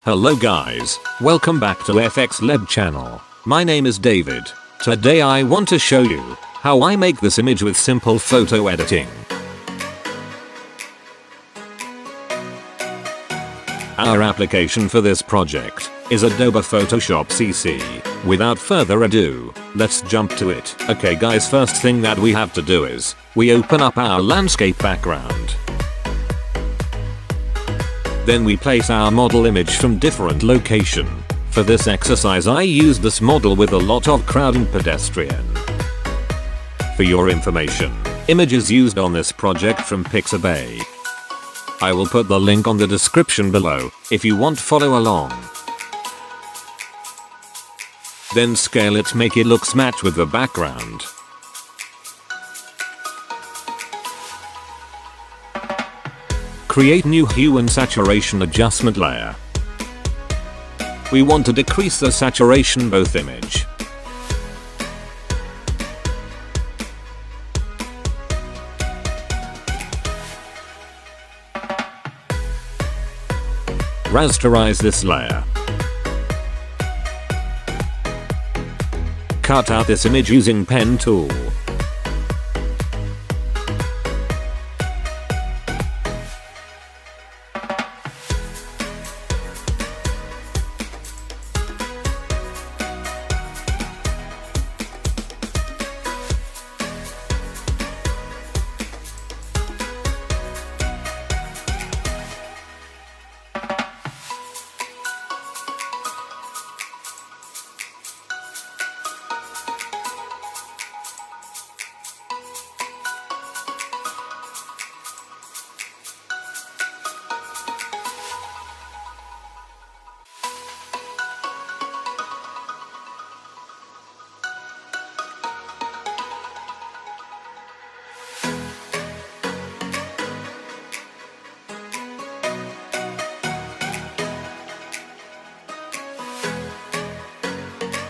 Hello guys, welcome back to FX Lab channel. My name is David. Today I want to show you how I make this image with simple photo editing. Our application for this project is Adobe Photoshop CC. Without further ado, let's jump to it. Okay guys, first thing that we have to do is we open up our landscape background. Then we place our model image from different location. For this exercise I used this model with a lot of crowd and pedestrian. For your information, images used on this project from Pixabay. I will put the link on the description below if you want to follow along. Then scale it, make it look match with the background. Create new hue and saturation adjustment layer. We want to decrease the saturation both image. Rasterize this layer. Cut out this image using pen tool.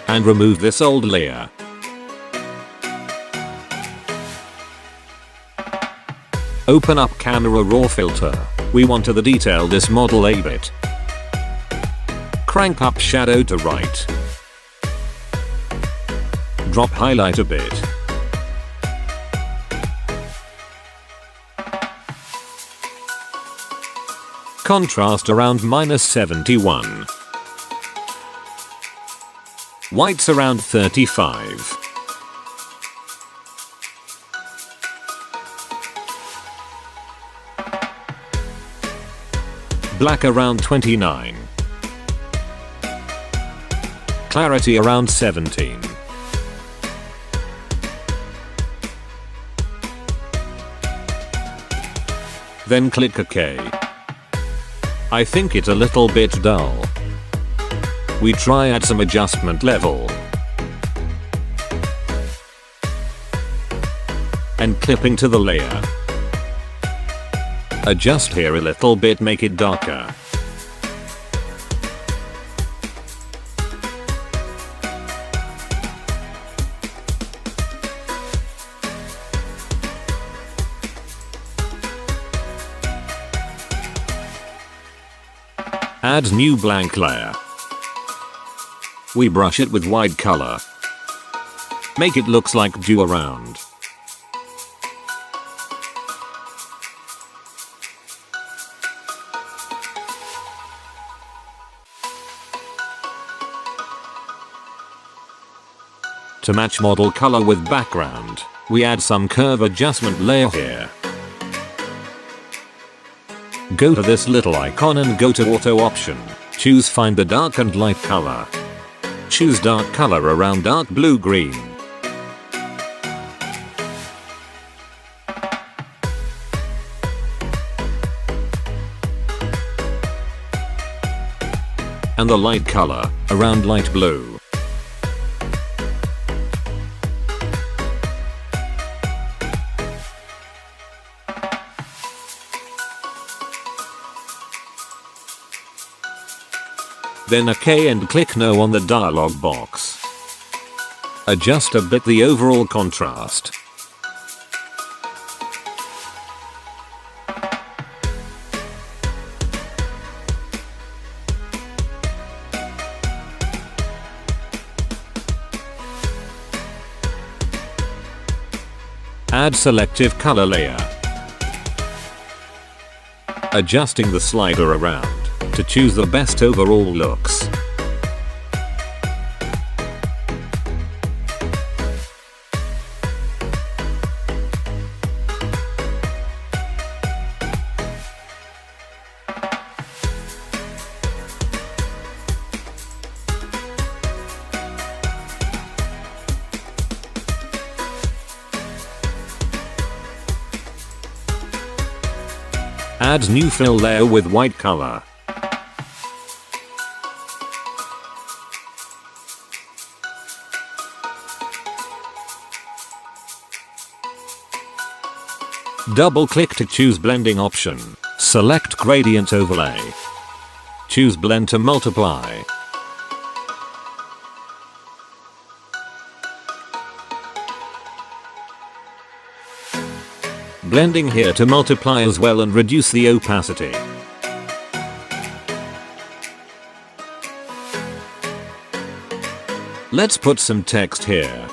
And remove this old layer. Open up Camera Raw filter. We want to detail this model a bit. Crank up shadow to right. Drop highlight a bit. Contrast around -71. Whites around 35. Black around 29. Clarity around 17. Then click OK. I think it's a little bit dull. We try add some adjustment level. And clipping to the layer. Adjust here a little bit, make it darker. Add new blank layer. We brush it with white color. Make it looks like dew around. To match model color with background, we add some curve adjustment layer here. Go to this little icon and go to auto option. Choose find the dark and light color. Choose dark color around dark blue green. And the light color around light blue. Then OK and click No on the dialog box. Adjust a bit the overall contrast. Add selective color layer. Adjusting the slider around to choose the best overall looks. Add new fill layer with white color. Double click to choose blending option. Select gradient overlay. Choose blend to multiply. Blending here to multiply as well and reduce the opacity. Let's put some text here.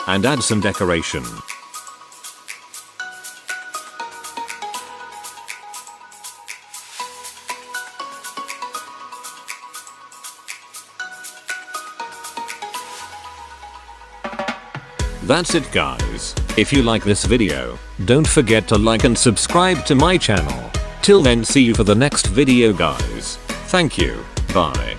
And add some decoration. That's it guys. If you like this video, don't forget to like and subscribe to my channel. Till then, see you for the next video guys. Thank you. Bye.